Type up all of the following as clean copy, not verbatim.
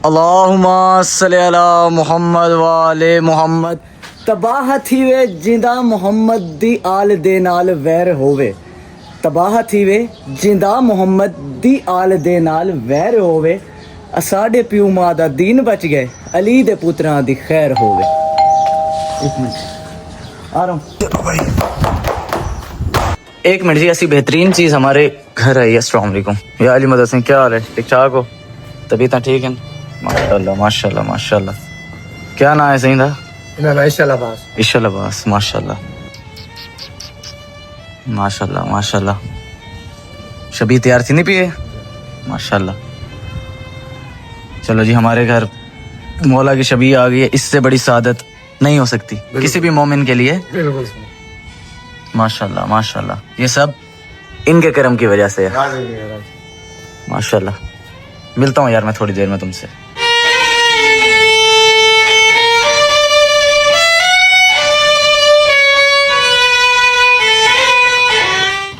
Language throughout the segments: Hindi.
अल्लाहुम्मा सल्ली अला मुहम्मद वाले मुहम्मद। तबाह थी वे जिंदा मुहम्मद दी आल दे नाल वैर होवे। तबाह थी वे जिंदा मुहम्मद दी आल दे नाल वैर होवे। साडे प्यू मां दा दीन बच गए, अली दे पुत्रां दी खैर होवे। एक मिनट आ रहा हूँ। एक मिनट जी, ऐसी बेहतरीन चीज़ हमारे घर आई है। अस्सलाम वालेकुम या अली मदद सिंह, क्या हाल है? ठीक ठाक हो? तबीयत ठीक है? माशाल्लाह माशाल्लाह माशाल्लाह। क्या नाम है सही था? इशल अब्बास। इशल अब्बास, माशाल्लाह माशाल्लाह माशाल्लाह। शबी तैयार थी नहीं पिए? माशाल्लाह। चलो जी, हमारे घर मौला की शबी आ गई है। इससे बड़ी सादत नहीं हो सकती किसी भी मोमिन के लिए। बिल्कुल माशाल्लाह माशाल्लाह। ये सब इनके करम की वजह से है। माशाल्लाह। मिलता हूँ यार मैं थोड़ी देर में तुमसे।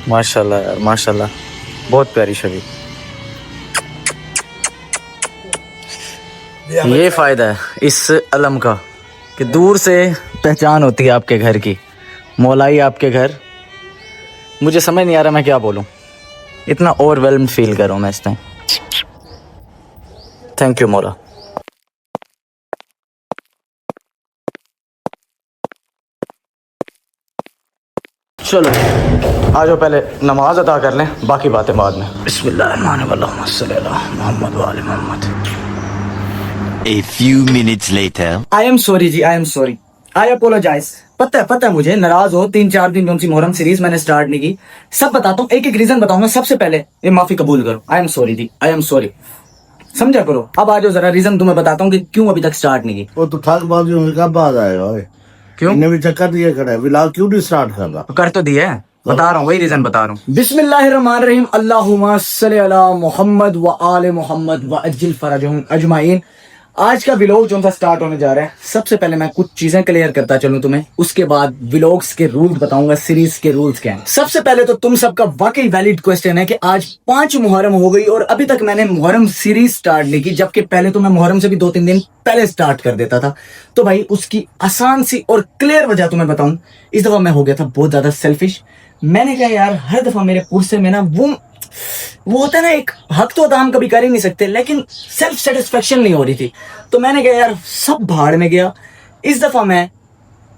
माशाल्लाह यार माशाल्लाह, बहुत प्यारी शबी। ये फायदा है इस अलम का कि दूर से पहचान होती है आपके घर की। मौलाई आपके घर, मुझे समझ नहीं आ रहा मैं क्या बोलूं। इतना ओवरवेल्म्ड फील कर रहा हूं मैं इस टाइम। थैंक यू मौला। चलो आ जाओ, पहले नमाज अदा कर लें, बाकी बातें बाद में। बिस्मिल्लाहिर्रहमानिर्रहीम वाले Mohammad. A few minutes later. I am sorry जी, I am sorry, I apologise. पता है मुझे नाराज हो। 3-4 दिन कौन सी मोहरम सीरीज मैंने स्टार्ट नहीं की। सब बताता हूँ, एक एक रीजन बताऊंगा। सबसे पहले ये माफी कबूल करो। आई एम सॉरी जी, आई एम सॉरी, समझा करो। अब आ जाओ जरा, रीजन तुम्हें बताता हूँ कि क्यों अभी तक स्टार्ट नहीं की। वो तो ठगबाजी में कब बाद आएगा? क्यों? इन्हें भी चक्कर दिए खड़े हैं, बिलाल क्यों नहीं स्टार्ट कर रहा? कर तो दिया है, बता रहा हूँ, वही रीजन बता रहा हूँ। बिस्मिल्लाहिर्रहमानिर्रहीम। अल्लाहुम्मा सल्ली अला मुहम्मद व आले मुहम्मद व अज्जिल फरजहुम अजमाइन। आज का व्लॉग जो सा स्टार्ट होने जा रहा है, सबसे पहले मैं कुछ चीजें क्लियर करता चलूं तुम्हें, उसके बाद व्लॉग्स के रूल्स बताऊंगा, सीरीज के रूल्स क्या हैं। सबसे पहले तो तुम सबका वाकई वैलिड क्वेश्चन है कि आज 5 मुहर्रम हो गई और अभी तक मैंने मुहर्रम सीरीज स्टार्ट नहीं की, जबकि पहले तो मैं मुहर्रम से भी 2-3 दिन पहले स्टार्ट कर देता था। तो भाई उसकी आसान सी और क्लियर वजह तुम्हें बताऊं, इस दफा मैं हो गया था बहुत ज्यादा सेल्फिश। मैंने कहा यार हर दफा मेरे पुरसे में ना वो होता है ना, एक हक तो अदा हम कभी कर ही नहीं सकते, लेकिन सेल्फ सेटिस्फेक्शन नहीं हो रही थी। तो मैंने कहा यार सब भाड़ में गया। इस दफा मैं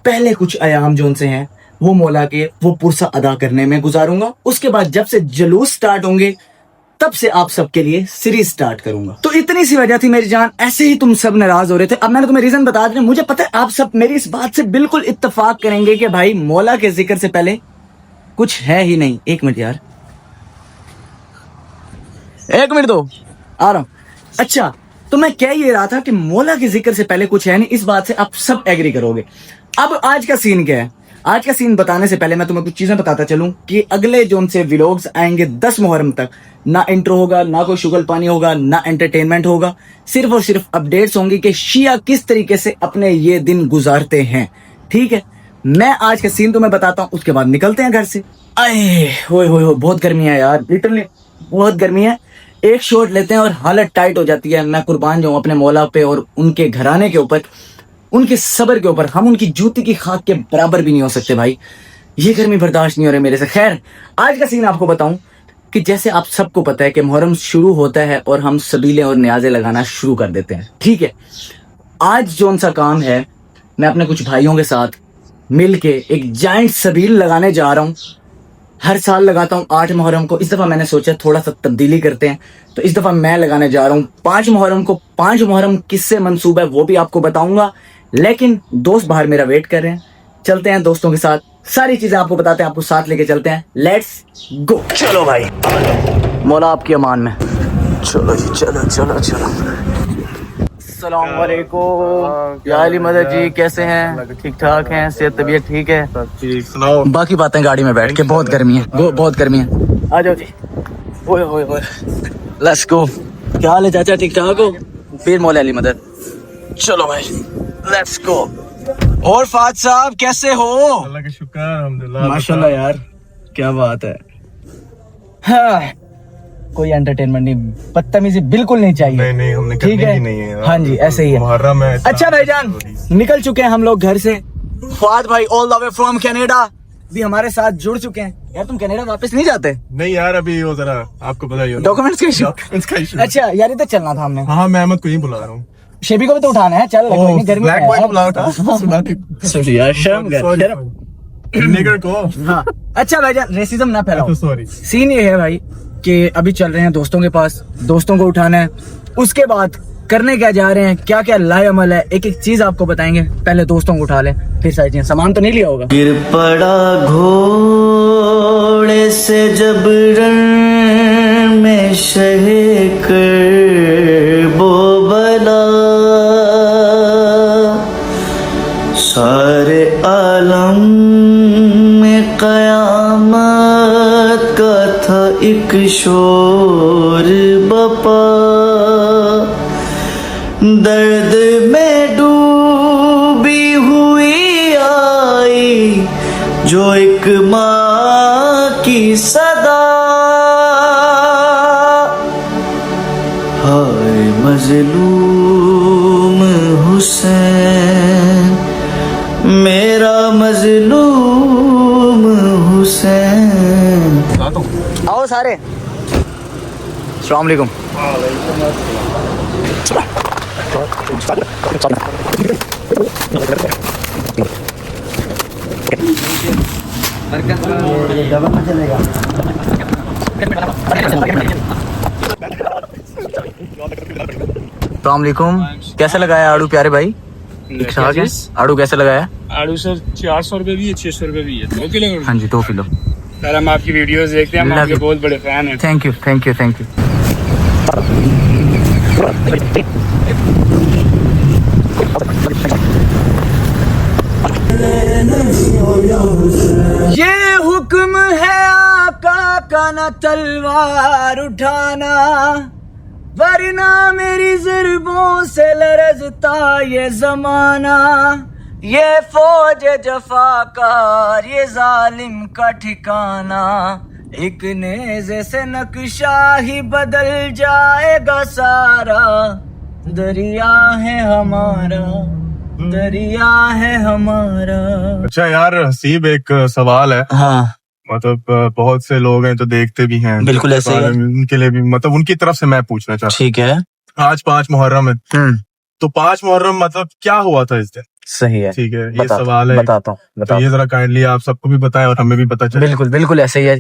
पहले कुछ अयाम जो उनसे हैं वो मौला के वो पुरसा अदा करने में गुजारूंगा। उसके बाद जब से जुलूस स्टार्ट होंगे तब से आप सबके लिए सीरीज स्टार्ट करूंगा। तो इतनी सी वजह थी मेरी जान, ऐसे ही तुम सब नाराज हो रहे थे। अब मैंने तुम्हें रीजन बता दिया। मुझे पता है आप सब मेरी इस बात से बिल्कुल इत्तेफाक करेंगे कि भाई मौला के जिक्र से पहले कुछ है ही नहीं। एक मिनट यार, एक मिनट दो, आ रहा हूं। अच्छा, तो मैं कह ये रहा था कि मौला के जिक्र से पहले कुछ है नहीं। इस बात से आप सब एग्री करोगे। अब आज का सीन क्या है? आज का सीन बताने से पहले मैं तुम्हें कुछ चीजें बताता चलूं कि अगले जो उनसे व्लॉग्स आएंगे 10 मुहर्रम तक, ना इंट्रो होगा, ना कोई शुगल पानी होगा, ना एंटरटेनमेंट होगा। सिर्फ और सिर्फ अपडेट्स होंगी कि शिया किस तरीके से अपने ये दिन गुजारते हैं। ठीक है, मैं आज का सीन तुम्हें बताता हूं, उसके बाद निकलते हैं घर से। आए हो, बहुत गर्मी है यार, लिटरली बहुत गर्मी है। एक शॉट लेते हैं और हालत टाइट हो जाती है। मैं कुर्बान जाऊं अपने मौला पे और उनके घराने के ऊपर, उनके सब्र के ऊपर। हम उनकी जूती की खाक के बराबर भी नहीं हो सकते भाई। ये गर्मी बर्दाश्त नहीं हो रही मेरे से। खैर, आज का सीन आपको बताऊं कि जैसे आप सबको पता है कि मुहर्रम शुरू होता है और हम सबीलें और न्याज़ें लगाना शुरू कर देते हैं। ठीक है, आज जो उनसा काम है, मैं अपने कुछ भाइयों के साथ मिल के एक जाइंट सबील लगाने जा रहा हूँ। हर साल लगाता हूँ 8 मुहर्रम को। इस दफा मैंने सोचा थोड़ा सा तब्दीली करते हैं, तो इस दफा मैं लगाने जा रहा हूँ 5 मुहर्रम को। 5 मुहर्रम किससे मंसूब है वो भी आपको बताऊंगा, लेकिन दोस्त बाहर मेरा वेट कर रहे हैं। चलते हैं दोस्तों के साथ, सारी चीजें आपको बताते हैं, आपको साथ लेके चलते हैं। Let's go. चलो भाई, मौला आपकी अमान में। चलो जी, चलो चलो चलो। अस्सलाम वालेकुम या अली मदद जी, कैसे हैं? ठीक ठाक हैं? सेहत तबीयत ठीक है? सुनाओ। बाकी बातें गाड़ी में बैठ के। बहुत गर्मी है, बहुत गर्मी है। आ जाओ जी। ओए ओए ओए, लेट्स गो। क्या हाल है चाचा? ठीक ठाक हो? फिर मौला अली मदद। चलो भाई, लेट्स गो। और फाज साहब कैसे हो? अल्लाह का शुक्र, अल्हम्दुलिल्लाह। माशाल्लाह यार, क्या बात है। हाँ, कोई एंटरटेनमेंट नहीं, बदतमीजी बिल्कुल नहीं चाहिए। नहीं नहीं, हमने ठीक करनी है ही नहीं है। हाँ जी, ऐसे ही है। मुहर्रम है। अच्छा भाईजान, निकल चुके हैं हम लोग घर से। फुआद भाई all the way from Canada भी हमारे साथ जुड़ चुके हैं। यार तुम कनाडा वापस नहीं जाते? नहीं यार, अभी वो जरा आपको पता ही डॉक्यूमेंट्स का इशू। अच्छा यार, इधर चलना था हमने। हाँ, मैं अहमद को ही बुला रहा हूँ। शेबी को भी तो उठाना है, चल कोई नहीं, गर्मी ब्लैक है। बॉय को बुलाओ था। Sorry यार, शर्म कर, शर्म। निगर को। हाँ अच्छा भाईजान, रेसिज्म ना फैलाओ। सॉरी। सीन ये है भाई कि अभी चल रहे हैं दोस्तों के पास, दोस्तों को उठाना है, उसके बाद करने क्या जा रहे हैं, क्या क्या लाए अमल है, एक एक चीज आपको बताएंगे। पहले दोस्तों को उठा लें, फिर सारी चीजें। सामान तो नहीं लिया होगा? गिर पड़ा घोड़े से जब रण में शहे कर बोबला, सारे आलम में कयामत का था एक शोर बपा, दर्द में डूबी हुई आई जो एक माँ की सदा, हाय मजलूम हुसैन, मेरा मजलूम हुसैन। आओ सारे। अस्सलाम वालेकुम। अस्सलाम वालेकुम। कैसे लगाया आड़ू प्यारे भाई? ठीक ठाक है। आड़ू कैसे लगाया? आलू सर 400 रुपए भी है, 600 रुपए भी है। 2 किलो। हाँ जी 2 किलो। सर हम आपकी वीडियोस देखते हैं, हम Love आपके you. बहुत बड़े फैन हैं। Thank you thank you thank you. ये हुक्म है आका का न तलवार उठाना, वरना मेरी ज़ुर्बों से लरज़ता ये जमाना। ये फौज जफाकार, ये जालिम का ठिकाना, एक नेज़े से नक्शा ही बदल जाएगा सारा। दरिया है हमारा, दरिया है हमारा। अच्छा यार हसीब, एक सवाल है। हाँ मतलब बहुत से लोग हैं जो देखते भी हैं, बिल्कुल ऐसे ही है। उनके लिए भी, मतलब उनकी तरफ से मैं पूछना चाहता ठीक है। हूँ। आज 5 मुहर्रम है, तो 5 मुहर्रम मतलब क्या हुआ था इस दिन? सही है, ठीक है, ये सवाल है। बताता हूँ तो ये जरा काइंडली आप सबको भी बताएं और हमें भी पता चले। बिल्कुल बिल्कुल ऐसे ही है।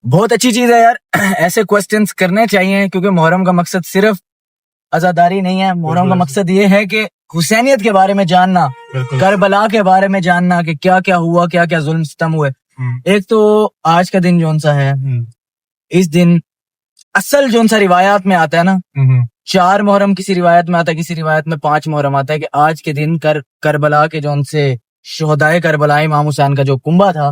बहुत अच्छी चीज है यार, ऐसे क्वेश्चंस करने चाहिए, क्योंकि मुहर्रम का मकसद सिर्फ आजादारी नहीं है। मुहर्रम का मकसद ये है कि हुसैनियत के बारे में जानना, बिल्कुल। करबला के बारे में जानना कि क्या क्या हुआ, क्या क्या जुल्म सितम हुए। एक तो आज का दिन जोन सा है, इस दिन असल जोन सा रिवायात में आता है ना, 4 मुहर्रम किसी रिवायत में आता है, किसी रिवायत में 5 मुहर्रम आता है, कि आज के दिन करबला के जोन से शोहदाए करबला इमाम हुसैन का जो कुंबा था,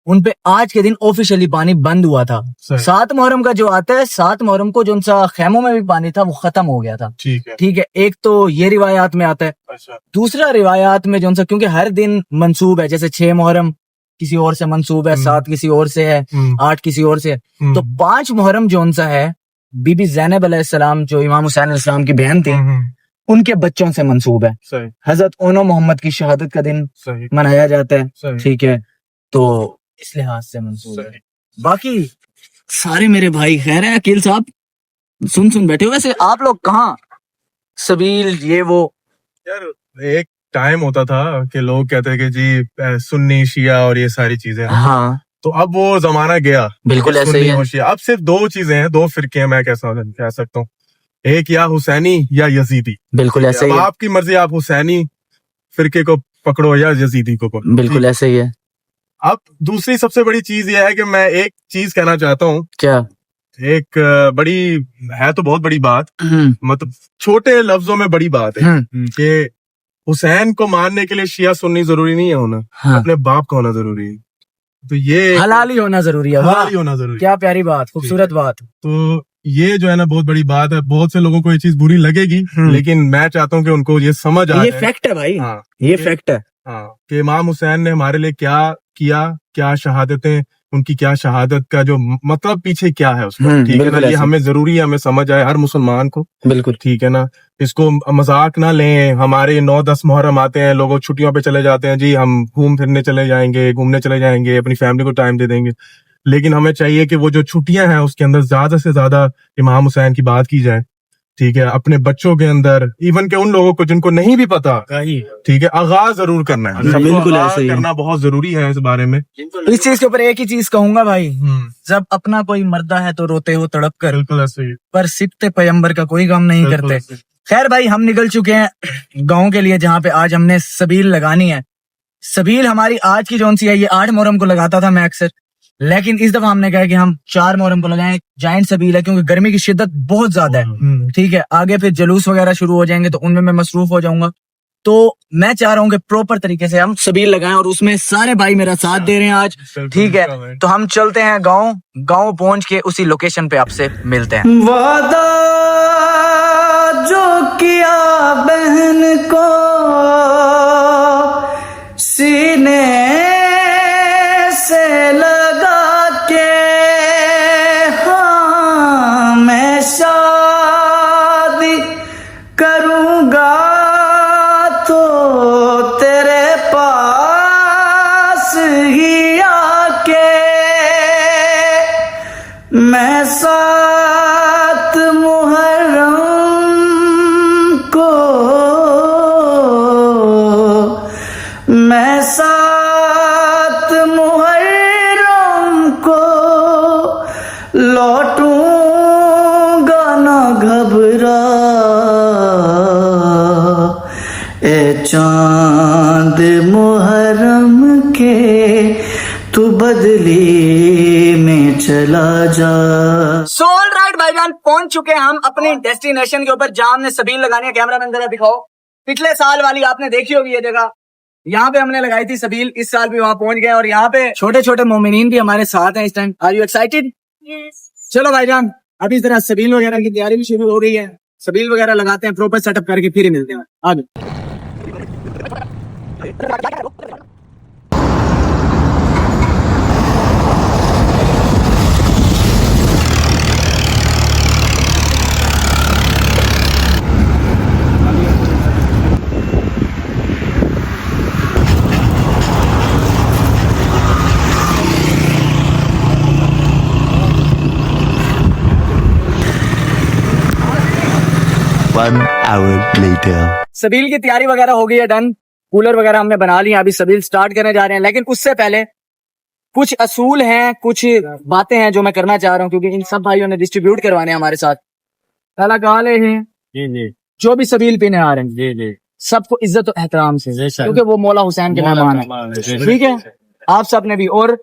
उन पे आज के दिन ऑफिशियली पानी बंद हुआ था। 7 मुहर्रम का जो आता है, 7 मुहर्रम को जोन सा खैमों में भी पानी था वो खत्म हो गया था। ठीक है। ठीक है, एक तो ये रिवायात में आता है। अच्छा। दूसरा रिवायात में जोन सा, क्योंकि हर दिन मंसूब है, जैसे 6 मुहर्रम किसी और से मंसूब है, 7 किसी और से है, 8 किसी और से है, तो 5 मुहर्रम जोन सा है, बीबी ज़ैनब अलैहिस्सलाम जो इमाम हुसैन अलैहिस्सलाम की बहन थी, उनके बच्चों से मंसूब है। सही। हजरत ओनो मोहम्मद की शहादत का दिन सही। मनाया जाता है। सही। ठीक है, तो इस लिहाज से मंसूब है। सही। बाकी सारे मेरे भाई खैर है। अकील साहब सुन बैठे हो। वैसे आप लोग कहाँ सबील ये वो? यार एक टाइम होता था कि लोग कहते हैं कि जी सुन्नी शिया और ये सारी चीजें, हाँ तो अब वो जमाना गया। बिल्कुल ऐसे ही सुन्नी है। और शिया, अब सिर्फ 2 चीजें हैं, 2 फिरके हैं, मैं कह सकता हूँ, एक या हुसैनी या यजीदी। बिल्कुल ऐसे अब ही है। आपकी मर्जी, आप हुसैनी फिरके को पकड़ो या यजीदी को पकड़ो। बिल्कुल ऐसे ही है। अब दूसरी सबसे बड़ी चीज ये है कि मैं एक चीज कहना चाहता हूँ। क्या? एक बड़ी है तो बहुत बड़ी बात, मतलब छोटे लफ्जों में बड़ी बात है कि हुसैन को मानने के लिए शिया सुन्नी जरूरी नहीं है होना, हाँ। अपने बाप का होना जरूरी है। तो ये हलाली होना जरूरी है। हलाली होना जरूरी है। क्या प्यारी बात, खूबसूरत बात। तो ये जो है ना बहुत बड़ी बात है। बहुत से लोगों को ये चीज बुरी लगेगी, लेकिन मैं चाहता हूँ कि उनको ये समझ आ ये जाए। फैक्ट है भाई। हाँ, ये फैक्ट है। हाँ, कि इमाम हुसैन ने हमारे लिए क्या किया, क्या शहादतें उनकी क्या शहादत का जो मतलब पीछे क्या है उसका, ठीक है ना, बिल्कुल ये ऐसे। हमें जरूरी है, हमें समझ आए हर मुसलमान को, बिल्कुल ठीक है ना। इसको मजाक ना लें। हमारे 9-10 मुहर्रम आते हैं, लोग छुट्टियों पे चले जाते हैं, जी हम घूमने चले जाएंगे, अपनी फैमिली को टाइम दे देंगे, लेकिन हमें चाहिए कि वो जो छुट्टियां हैं उसके अंदर ज्यादा से ज्यादा इमाम हुसैन की बात की जाए, ठीक है। अपने बच्चों के अंदर, इवन के उन लोगों को जिनको नहीं भी पता, ठीक है, आगाज जरूर करना है, सबको बिल्कुल आगाज ऐसे ही है। करना बहुत जरूरी है इस बारे में। इस चीज के ऊपर एक ही चीज कहूंगा भाई, जब अपना कोई मर्दा है तो रोते हो तड़प कर, बिल्कुल ऐसे ही, पर सिकते पैगंबर का कोई गम नहीं बिल्कुल करते। खैर भाई, हम निकल चुके हैं गांव के लिए, जहाँ पे आज हमने सबील लगानी है। सबील हमारी आज की जोन सी है, ये 8 मुहर्रम को लगाता था मैं अक्सर, लेकिन इस दफा हमने कहा कि हम 4 मुहर्रम को लगाएं। जाइंट सबील है क्योंकि गर्मी की शिद्दत बहुत ज्यादा है, ठीक है। आगे फिर जलूस वगैरह शुरू हो जाएंगे तो उनमें मैं मसरूफ हो जाऊंगा, तो मैं चाह रहा हूँ कि प्रॉपर तरीके से हम सबील लगाएं, और उसमें सारे भाई मेरा साथ दे रहे हैं आज, ठीक है। तो हम चलते हैं गांव पहुंच के उसी लोकेशन पे आपसे मिलते हैं। वादा जो किया बहन को सीने से लगा के, हाँ मैं शादी करूंगा तो तेरे पास ही आके, मैं 7 मुहर्रम को, मैं 7 मुहर्रम को लौटूंगा न घबरा, ए चांद मुहर्रम के तू बदली में चला जा। सो ऑल राइट भाईजान, पहुंच चुके हैं हम अपने डेस्टिनेशन के ऊपर जहां हमने सबील लगानी है। कैमरा मैन जरा दिखाओ, पिछले साल वाली आपने देखी होगी ये जगह, यहाँ पे हमने लगाई थी सबील। इस साल भी वहां पहुंच गए और यहाँ पे छोटे छोटे मोमिनीन भी हमारे साथ हैं इस टाइम। Are you excited? चलो भाईजान, अभी जरा सबील वगैरह की तैयारी भी शुरू हो गई है, सबील वगैरह लगाते हैं, प्रॉपर सेटअप करके फिर ही मिलते हैं। आगे 1 hour later. सबील की तैयारी वगैरह हो गई है डन, कूलर वगैरह हमने बना लिया, अभी सबील स्टार्ट करने जा रहे हैं। लेकिन उससे पहले कुछ असूल हैं, कुछ बातें हैं जो मैं करना चाह रहा हूँ, क्योंकि इन सब भाइयों ने डिस्ट्रीब्यूट करवाने हैं हमारे साथ। पहला कहा हैं जो भी सबील पीने आ रहे हैं सबको इज्जत और एहतराम से, क्योंकि वो मौला हुसैन के मेहमान है, ठीक है। आप सब ने भी, और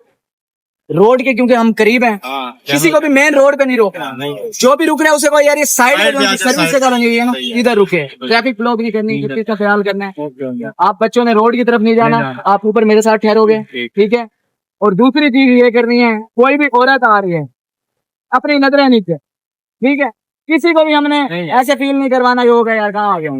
रोड के क्योंकि हम करीब हैं, किसी को भी मेन रोड पे नहीं रोकना, जो भी रुक रहा है उसे कोई यार ये साइड में सर्विस से करेंगे, ये ना इधर रुके, ट्रैफिक ब्लॉक नहीं करनी, इसका ख्याल करना है। आप बच्चों ने रोड की तरफ नहीं जाना, आप ऊपर मेरे साथ ठहरोगे, ठीक है। और दूसरी चीज ये करनी है, कोई भी औरत आ रही है अपनी नजरें नीचे, ठीक है। किसी को भी हमने ऐसे फील नहीं करवाना कि होगा यार कहाँ आ गया,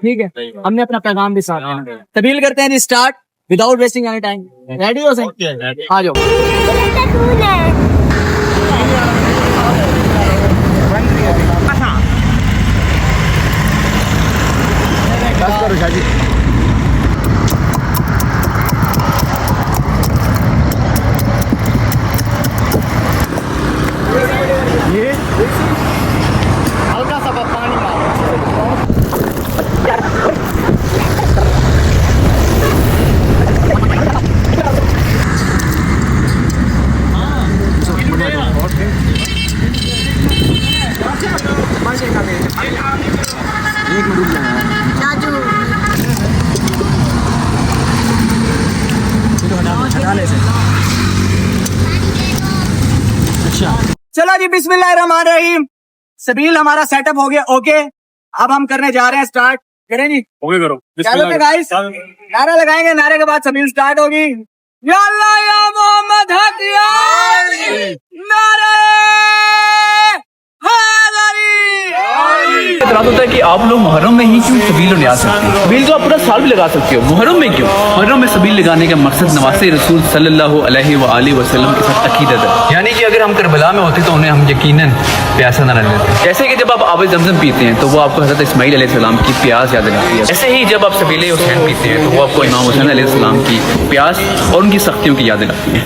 ठीक है। हमने अपना पैगाम भी साथ देना है। तबील करते हैं जी start without wasting any time. Ready हो सही? आ जाओ। बस करो शादी। हल्का सा पानी चलो जी, बिस्मिल्लाहिर्रहमानिर्रहीम। सबील हमारा सेटअप हो गया, ओके। अब हम करने जा रहे हैं स्टार्ट। करें जी? ओके करो। चलो गाइस, नारा लगाएंगे, नारे के बाद सबील स्टार्ट होगी। या अल्लाह या मोहम्मद हक या अली, नारे हैदरी। इतराज होता है कि आप लोग मुहर्रम में ही क्यों सबील नहीं आ सकते? सबील तो आप पूरा साल भी लगा सकते हो, मुहर्रम में क्यों? मुहर्रम में सबील लगाने का मकसद नवासे रसूल सल्लल्लाहु अलैहि वसल्लम के साथ अकीदत है। यानी कि अगर हम करबला में होते तो उन्हें हम यकीनन प्यासा न रहने देते। जैसे कि जब आप आब ज़मज़म पीते हैं तो वो आपको हज़रत इस्माईल अलैहिस्सलाम की प्यास याद दिलाती है, ऐसे ही जब आप सबील हुसैन पीते हैं तो वो आपको इमाम हुसैन अलैहिस्सलाम की प्यास और उनकी सख्तियों की याद दिलाती है।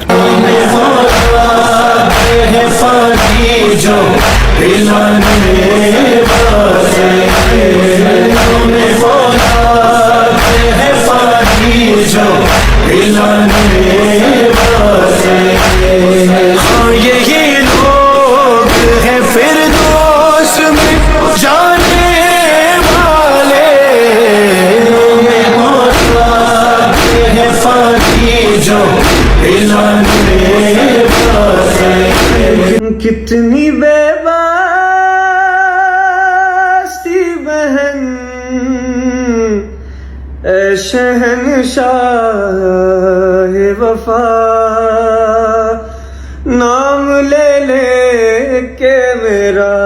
ये लोग हैं फिरदौस में जाने वाले, हैं फाकी जो पिलाने वाले। कितनी बेबसी बहन ऐ शहंशाह वफा, नाम ले ले के मेरा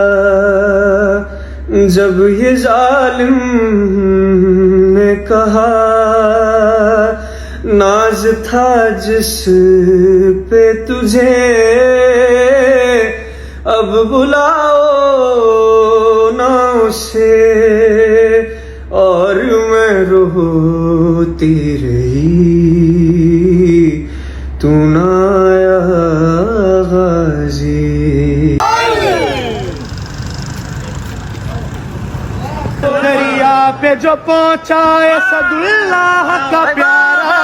जब ये जालिम ने कहा, नाज था जिस पे तुझे अब बुलाओ ना उसे, और मैं रोती रही तू ना आया गाजी। दरिया पे जो पहुंचा सदुल्लाह का प्यारा,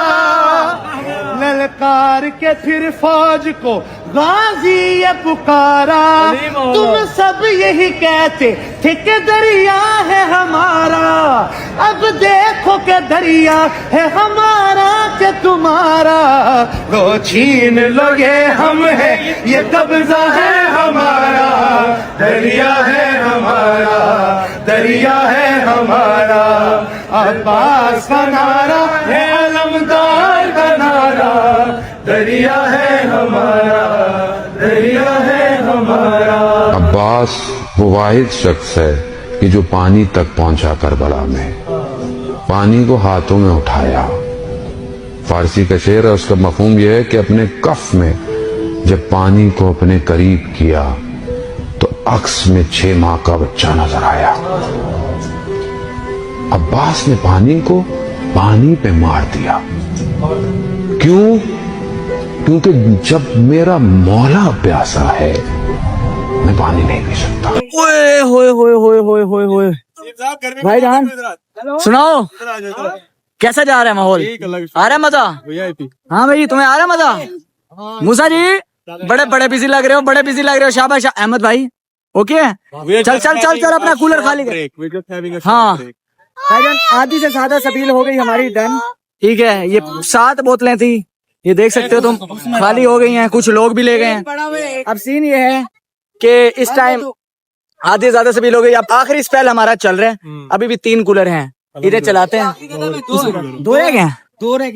ललकार के फिर फौज को गाजी ये पुकारा। तुम सब यही कहते थे कि दरिया है हमारा, अब देखो कि दरिया है हमारा कि तुम्हारा। वो छीन लो ये हम है, ये कब्जा है हमारा, दरिया है हमारा, दरिया है हमारा। अब्बास का नारा है अलमदार का नारा, दरिया है हमारा, दरिया है हमारा। अब्बास वो वाहिद शख्स है कि जो पानी तक पहुंचा करबला में, पानी को हाथों में उठाया। फारसी का शेर है, उसका मफहूम यह है कि अपने कफ में जब पानी को अपने करीब किया तो अक्स में 6 माह का बच्चा नजर आया। अब्बास ने पानी को पानी पे मार दिया। क्यों? क्योंकि जब मेरा मौला प्यासा है मैं पानी नहीं पी सकता। ओए होए होए होए होए होए होए भाईजान सुनाओ, कैसा जा रहा है माहौल? आ रहा है मजा? हाँ भाई तुम्हें आ रहा है मजा? मूसा जी बड़े बड़े बिजी लग रहे हो, बड़े बिजी लग रहे हो। शाबाश अहमद भाई, ओके चल चल चल चल अपना कूलर खाली कर। हाँ भाईजान आधी से ज्यादा सबील हो गई हमारी डन, ठीक है। ये 7 बोतलें थी, ये देख सकते हो तुम, खाली हो गई हैं, कुछ लोग भी ले गए हैं। अब सीन ये है कि इस टाइम आधे ज्यादा सबील हो गई। अब आखिरी स्पेल हमारा चल रहा है, अभी भी 3 कूलर हैं, इधर चलाते हैं। 2 रह गए, 2 रह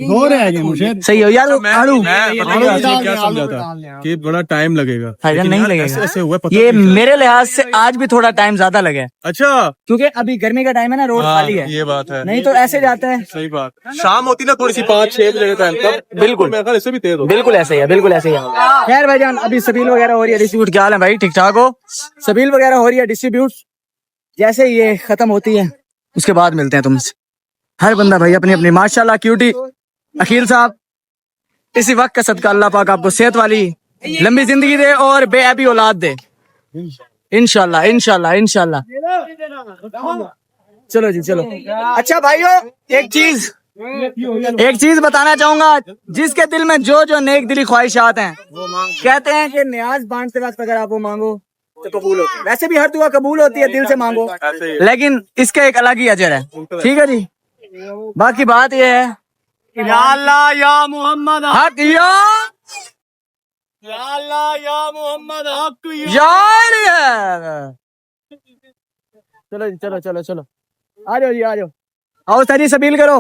गए मुझे सही हो यार। आलू क्या समझाता कि बड़ा टाइम लगेगा, नहीं लगेगा ऐसे हुआ ये मेरे लिहाज से आज भी थोड़ा टाइम ज्यादा लगे। अच्छा क्योंकि अभी गर्मी का टाइम है ना, रोड खाली है, ये बात है, नहीं तो ऐसे जाते हैं। सही बात, शाम होती ना थोड़ी सी 5-6 बजे का टाइम, बिल्कुल मेरे ख्याल इससे भी तेज हो। बिल्कुल ऐसे ही है, बिल्कुल ऐसे ही है। खैर भाईजान अभी सबील वगैरह हो रही है डिस्ट्रीब्यूट। क्या हाल है भाई? ठीक ठाक हो? सबील वगैरह हो रही है डिस्ट्रीब्यूट, जैसे ये खत्म होती है उसके बाद मिलते हैं तुमसे। हर बंदा भाई अपनी अपनी माशाल्लाह क्यूटी। अखिल साहब इसी वक्त का सदका अल्लाह पाक आपको सेहत वाली लंबी जिंदगी दे और बेअबी औलाद दे इंशाल्लाह इंशाल्लाह इंशाल्लाह। चलो जी चलो। अच्छा भाइयों एक चीज बताना चाहूंगा, जिसके दिल में जो जो नेक दिली ख्वाहिशात हैं, कहते हैं कि न्याज बांटते वक्त अगर आप वो मांगो तो कबूल होती है। वैसे भी हर दुआ कबूल होती है, दिल से मांगो, लेकिन इसका एक अलग ही अजर है, ठीक है जी। बाकी बात यह है या अल्लाह या मोहम्मद हक या अल्लाह या मोहम्मद हक यार। चलो जी चलो चलो चलो, आ जाओ जी आ जाओ, आओ सारी सबील करो,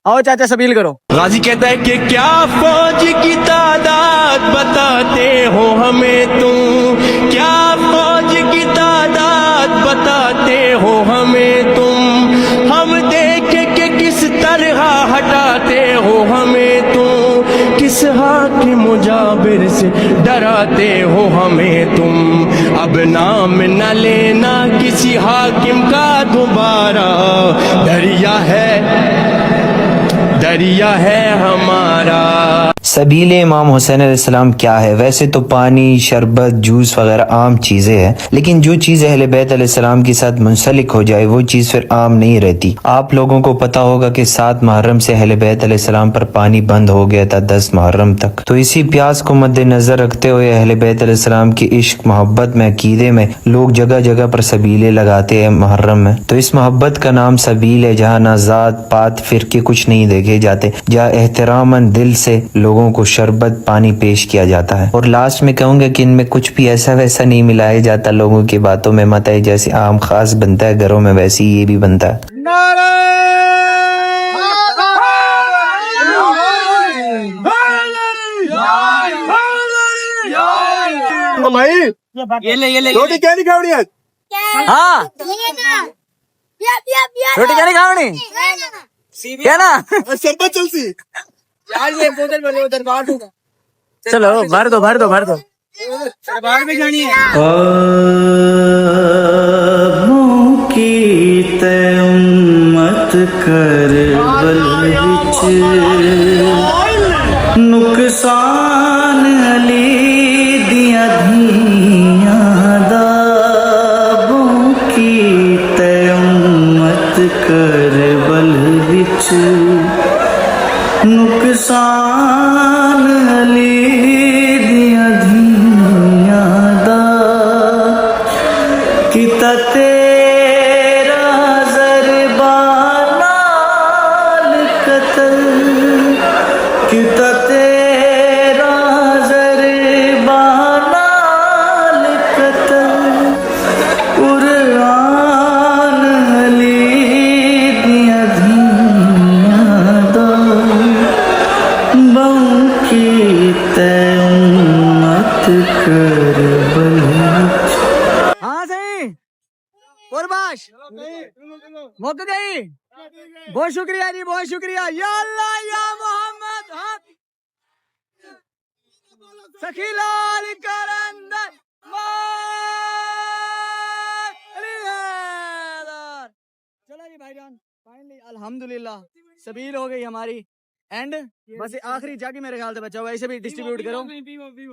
आओ चाचा सबील करो। गाजी कहता है कि क्या फौज की तादाद बताते हो हमें तुम, क्या फौज की तादाद बताते हो हमें तुम, हम देखे के किस तरह हटाते हो हमें तुम, किस हाकिम जाबिर से डराते हो हमें तुम। अब नाम न लेना किसी हाकिम का दोबारा, दरिया है हमारा। सबील इमाम हुसैन अलैहिस्सलाम क्या है? वैसे तो पानी, शरबत, जूस वगैरह आम चीज़ें हैं, लेकिन जो चीज़ अहले बैत अलैहिस्सलाम के साथ मुंसलिक हो जाए वो चीज़ फिर आम नहीं रहती। आप लोगों को पता होगा कि 7 मुहर्रम से अहले बैत अलैहिस्सलाम पर पानी बंद हो गया था 10 मुहर्रम तक। तो इसी प्यास को मद्देनजर रखते हुए अहले बैत अलैहिस्सलाम की इश्क, मोहब्बत में, अकीदे में लोग जगह जगह पर सबीले लगाते हैं मुहर्रम में। तो इस मोहब्बत का नाम सबील है, जहाँ ना जात पात फिरके कुछ नहीं देखे जाते, जहाँ एहतरामन दिल से लोगों को शरबत पानी पेश किया जाता है। और लास्ट में कहूंगा कि इनमें कुछ भी ऐसा वैसा नहीं मिलाया जाता, लोगों की बातों में मत है। जैसे आम खास बनता है घरों में, वैसे ही ये भी बनता है। रोटी क्या नहीं खावनी आज? हाँ रोटी क्या नहीं खावनी क्या ना? शरबत चलसी चलो भर दो भर दो भर दो। की उम्मत कर नुकसान अली दिया धियां दा, की उम्मत कर बल विच नुकसान अली दिया धियां दा, किता तेरा ज़रबा नाल कतल, किता तेरा ज़रबा नाल कतल, कुरान अली दिया धियां दा, बहु की उम्मत कर बलूच। हाँ सही कुर्बाश मुक गई। बहुत शुक्रिया जी, बहुत शुक्रिया। या अल्लाह या मोहम्मद सखीलाल करंदर चलो जी भाईजान, फाइनली अल्हम्दुलिल्लाह सबील हो गई हमारी। एंड बस आखिरी जाके मेरे ख्याल से बचा हुआ, इसे भी डिस्ट्रीब्यूट करो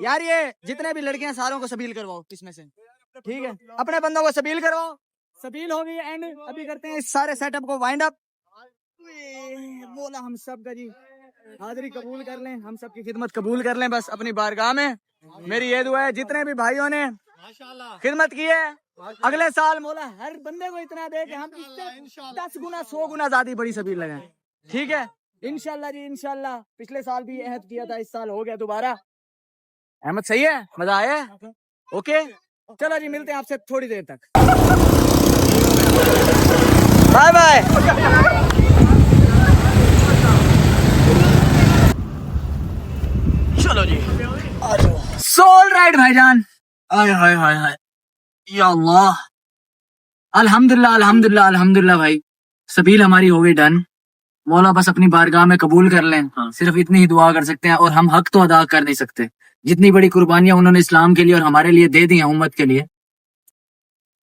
यार। ये जितने भी लड़कियां सारों को सबील करवाओ इसमें से, ठीक है? अपने बंदों को सबील करवाओ। सबील हो गई। एंड अभी करते हैं इस सारे सेटअप को वाइंड अप। बोला हम सब का जी हाजिरी कबूल कर लें, हम सब की खिदमत कबूल कर लें बस अपनी बारगाह में। मेरी ये दुआ है जितने भी भाइयों ने खिदमत की है, अगले साल मौला हर बंदे को इतना दे कि हम इससे 10 गुना 100 गुना ज्यादा बड़ी सबील लगाएं, ठीक है? इंशाल्लाह जी इंशाल्लाह। पिछले साल भी अहद किया था, इस साल हो गया दोबारा। अहमद सही है, मजा आया? ओके चलो जी, मिलते हैं आपसे थोड़ी देर तक। Bye bye. चलो जी सोल राइट भाईजान। हाय हाय हाय हाय या अल्लाह, अल्हम्दुलिल्लाह अल्हम्दुलिल्लाह अल्हम्दुलिल्लाह भाई, सबील हमारी हो गई डन। मौला बस अपनी बारगाह में कबूल कर लें, सिर्फ इतनी ही दुआ कर सकते हैं। और हम हक तो अदा कर नहीं सकते, जितनी बड़ी कुर्बानियां उन्होंने इस्लाम के लिए और हमारे लिए दे दी हैं, उम्मत के लिए,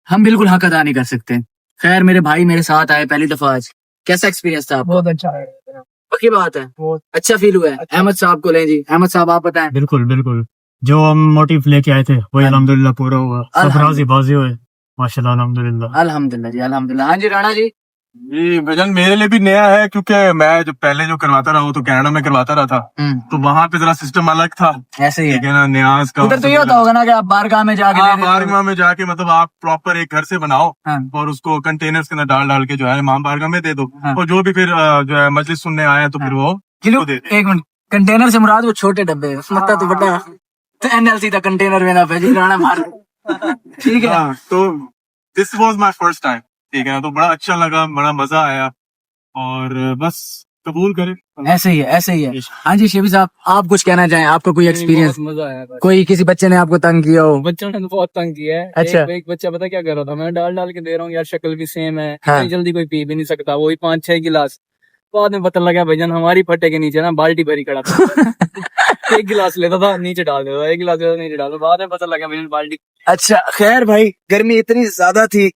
हम बिल्कुल हक अदा नहीं कर सकते। खैर मेरे भाई मेरे साथ आए पहली दफा आज, कैसा एक्सपीरियंस था? बहुत अच्छा है, पक्की बात है, बहुत अच्छा फील हुआ है। अहमद साहब को लें जी। अहमद साहब आप बताएं। बिल्कुल बिल्कुल, जो हम मोटिव लेके आए थे वही अल्हम्दुलिल्लाह पूरा हुआ, सब राजी बाजी हुए माशाल्लाह अल्हम्दुलिल्लाह। अल्हम्दुलिल्लाह जी अल्हम्दुलिल्लाह। हाँ जी राणा जी। जी भजन मेरे लिए भी नया है, क्योंकि मैं जो पहले जो करवाता रहा हूँ तो कनाडा में करवाता रहा था, तो वहाँ पे जरा सिस्टम अलग था। ऐसे ही ठीक है ना, न्याज का उधर तो ये होता होगा ना कि आप बारगाह में जाके बारगाह में जाके मतलब आप प्रॉपर एक घर से बनाओ और उसको कंटेनर्स के अंदर डाल डाल के जो है इमाम बारगाह में दे दो, और जो भी फिर जो है मजलिस सुनने आए तो फिर वो दे दे। एक मिनट, कंटेनर से मुराद वो छोटे डब्बे, मतलब तो बड़ा तो एनएलसी का कंटेनर में ना भेजी राणा मार। ठीक है, तो this was my first time, ठीक है ना, तो बड़ा अच्छा लगा, बड़ा मजा आया। और बस कबूल करे। ऐसे ही है, ऐसे ही है। हाँ जी शेबी साहब, आप कुछ कहना चाहें? आपको कोई एक्सपीरियंस? मजा आया। कोई किसी बच्चे ने आपको तंग किया हो? बच्चों ने तो बहुत तंग किया है। अच्छा। एक बच्चा पता क्या कर रहा था, मैं डाल डाल के दे रहा हूँ यार, शक्ल भी सेम है, हाँ। इतनी जल्दी कोई पी भी नहीं सकता, वही 5-6 गिलास। बाद में पता लगा भाईजान हमारी फटे के नीचे ना बाल्टी भरी खड़ा था। एक गिलास लेता था नीचे डाल देता था, एक गिलास लेता था नीचे डाल देता, बाद में पता लगा भाईजान बाल्टी। अच्छा खैर भाई, गर्मी इतनी ज्यादा थी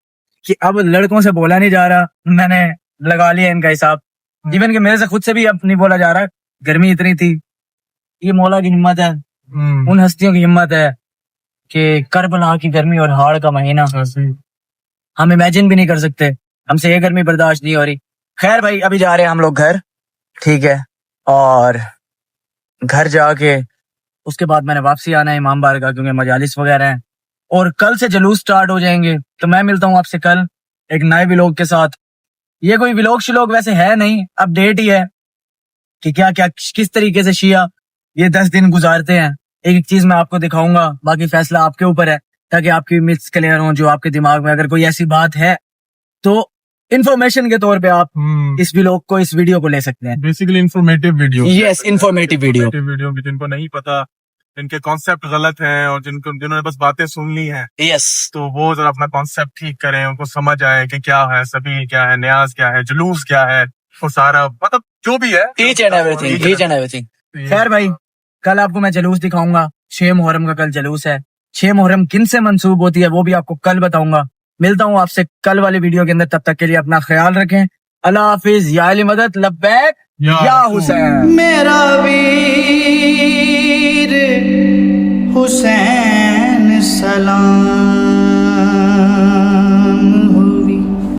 कि अब लड़कों से बोला नहीं जा रहा, मैंने लगा लिया इनका हिसाब। इवन कि मेरे से खुद से भी अब नहीं बोला जा रहा, गर्मी इतनी थी। ये मौला की हिम्मत है, उन हस्तियों की हिम्मत है कि करबला की गर्मी और हाड़ का महीना हम इमेजिन भी नहीं कर सकते, हमसे ये गर्मी बर्दाश्त नहीं हो रही। खैर भाई, अभी जा रहे हैं हम लोग घर, ठीक है, और घर जाके उसके बाद मैंने वापसी आना है इमाम बारगाह, क्योंकि मजालिस वगैरह हैं और कल से जलूस स्टार्ट हो जाएंगे। तो मैं मिलता हूँ आपसे कल एक नए व्लॉग के साथ। ये कोई व्लॉग शिलॉग वैसे है नहीं, अपडेट ही है कि क्या क्या किस तरीके से शिया ये 10 दिन गुजारते हैं। एक एक चीज मैं आपको दिखाऊंगा, बाकी फैसला आपके ऊपर है, ताकि आपकी मिथ्स क्लियर हो। जो आपके दिमाग में अगर कोई ऐसी बात है तो इन्फॉर्मेशन के तौर पे आप इस व्लॉग को, इस वीडियो को ले सकते हैं। Basically informative video. Yes, informative video की जिनको नहीं पता, जिनके कॉन्सेप्ट गलत हैं और जिन्होंने बस बातें सुन ली हैं, यस, तो वो जरा अपना कॉन्सेप्ट ठीक करें, उनको समझ आए कि क्या है सभी, क्या है न्याज, क्या है जुलूस, क्या है वो सारा, मतलब जो भी है, ईच एंड एवरीथिंग। खैर भाई, कल आपको मैं जलूस दिखाऊंगा। 6 मुहर्रम का कल जलूस है। 6 मुहर्रम किन से मंसूब होती है वो भी आपको कल बताऊंगा। मिलता हूँ आपसे कल वाली वीडियो के अंदर, तब तक के लिए अपना ख्याल रखें। अल्लाह हाफिज, या अली मदद, लब्बैक या हुसैन। मेरा वीर हुसैन सलाम।